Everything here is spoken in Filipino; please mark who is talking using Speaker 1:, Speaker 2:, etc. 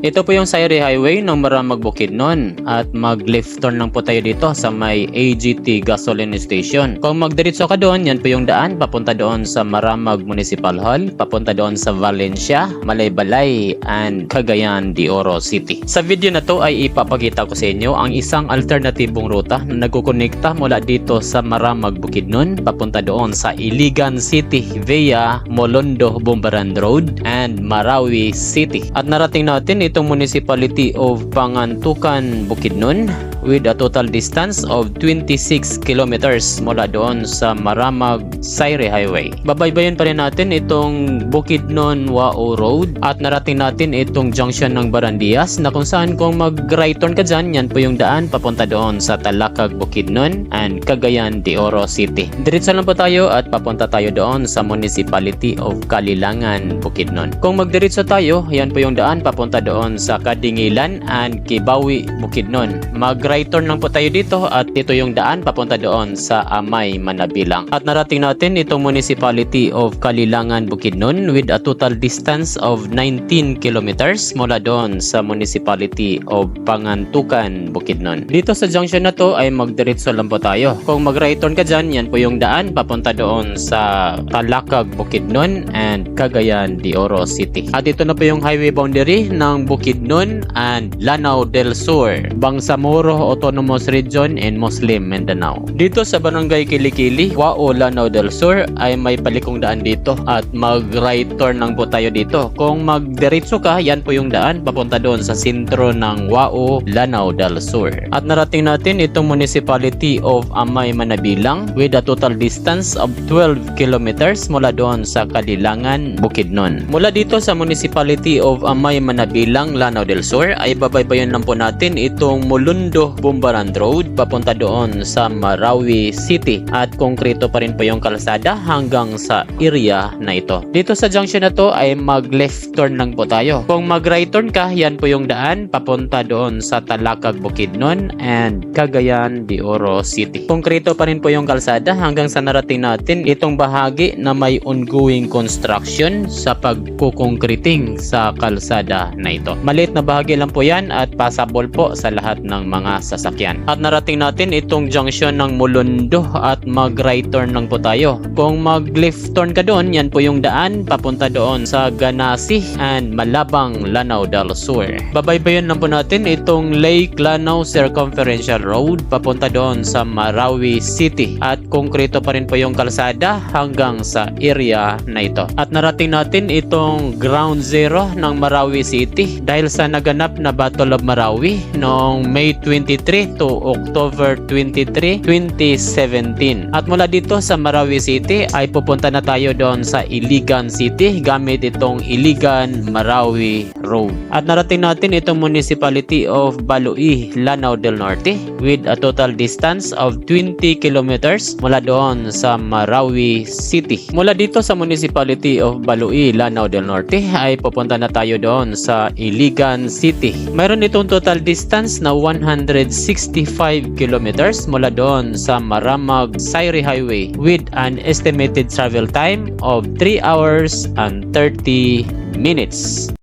Speaker 1: Ito po yung Sayre Highway ng Maramag Bukidnon at mag-left turn lang po tayo dito sa may AGT gasoline station. Kung magdiretso ka doon, yan po yung daan papunta doon sa Maramag Municipal Hall, papunta doon sa Valencia, Malaybalay, and Cagayan de Oro City. Sa video na to ay ipapakita ko sa inyo ang isang alternatibong ruta na nagkukonekta mula dito sa Maramag Bukidnon papunta doon sa Iligan City via Molundo Bumbaran Road and Marawi City. At narating natin itong municipality of Pangantucan, Bukidnon with a total distance of 26 kilometers mula doon sa Maramag Sayre Highway. Babaybayin pa rin natin itong Bukidnon Wao Road at narating natin itong junction ng Barandias na kung saan kung mag-right turn ka dyan, yan po yung daan papunta doon sa Talakag, Bukidnon and Cagayan de Oro City. Diretso lang po tayo at papunta tayo doon sa municipality of Kalilangan, Bukidnon. Kung magdiretso tayo, yan po yung daan papunta doon sa Kadingilan and Kibawi, Bukidnon. Mag-right turn lang po tayo dito at ito yung daan papunta doon sa Amai, Manabilang. At narating natin itong municipality of Kalilangan, Bukidnon with a total distance of 19 kilometers mula doon sa municipality of Pangantucan, Bukidnon. Dito sa junction na to ay magdiretso lang po tayo. Kung mag-right turn ka dyan, yan po yung daan papunta doon sa Talakag, Bukidnon and Cagayan de Oro City. At ito na po yung highway boundary ng Bukidnon and Lanao del Sur, Bangsamoro Autonomous Region in Muslim Mindanao. Dito sa barangay Kilikili, Wao Lanao del Sur ay may palikong daan dito at mag-right turn lang po tayo dito. Kung magdiretso ka, yan po yung daan papunta doon sa sentro ng Wao Lanao del Sur. At narating natin itong municipality of Amai, Manabilang with a total distance of 12 kilometers mula doon sa Kalilangan, Bukidnon. Mula dito sa municipality of Amai, Manabilang, Lanao del Sur ay babaybayan lang po natin itong Molundo Bumbaran Road papunta doon sa Marawi City at konkreto pa rin po yung kalsada hanggang sa area na ito. Dito sa junction na to ay mag-left turn lang po tayo. Kung mag-right turn ka, yan po yung daan papunta doon sa Talakag, Bukidnon and Cagayan de Oro City. Konkreto pa rin po yung kalsada hanggang sa narating natin itong bahagi na may ongoing construction sa pagkukongkriting sa kalsada na ito. Maliit na bahagi lang po yan at passable po sa lahat ng mga sasakyan. At narating natin itong junction ng Molundo at mag-right turn lang po tayo. Kung mag-left turn ka doon, yan po yung daan papunta doon sa Ganasi and Malabang, Lanao del Sur. Babaybayan lang po natin itong Lake Lanao Circumferential Road papunta doon sa Marawi City at konkreto pa rin po yung kalsada hanggang sa area na ito. At narating natin itong ground zero ng Marawi City dahil sa naganap na Battle of Marawi noong May 23 to October 23, 2017. At mula dito sa Marawi City ay pupunta na tayo doon sa Iligan City gamit itong Iligan Marawi Road. At narating natin itong municipality of Baloi Lanao del Norte with a total distance of 20 kilometers mula doon sa Marawi City. Mula dito sa municipality of Baloi Lanao del Norte ay pupunta na tayo doon sa Iligan City. Mayroon itong total distance na 165 kilometers mula doon sa Maramag Sayre Highway with an estimated travel time of 3 hours and 30 minutes.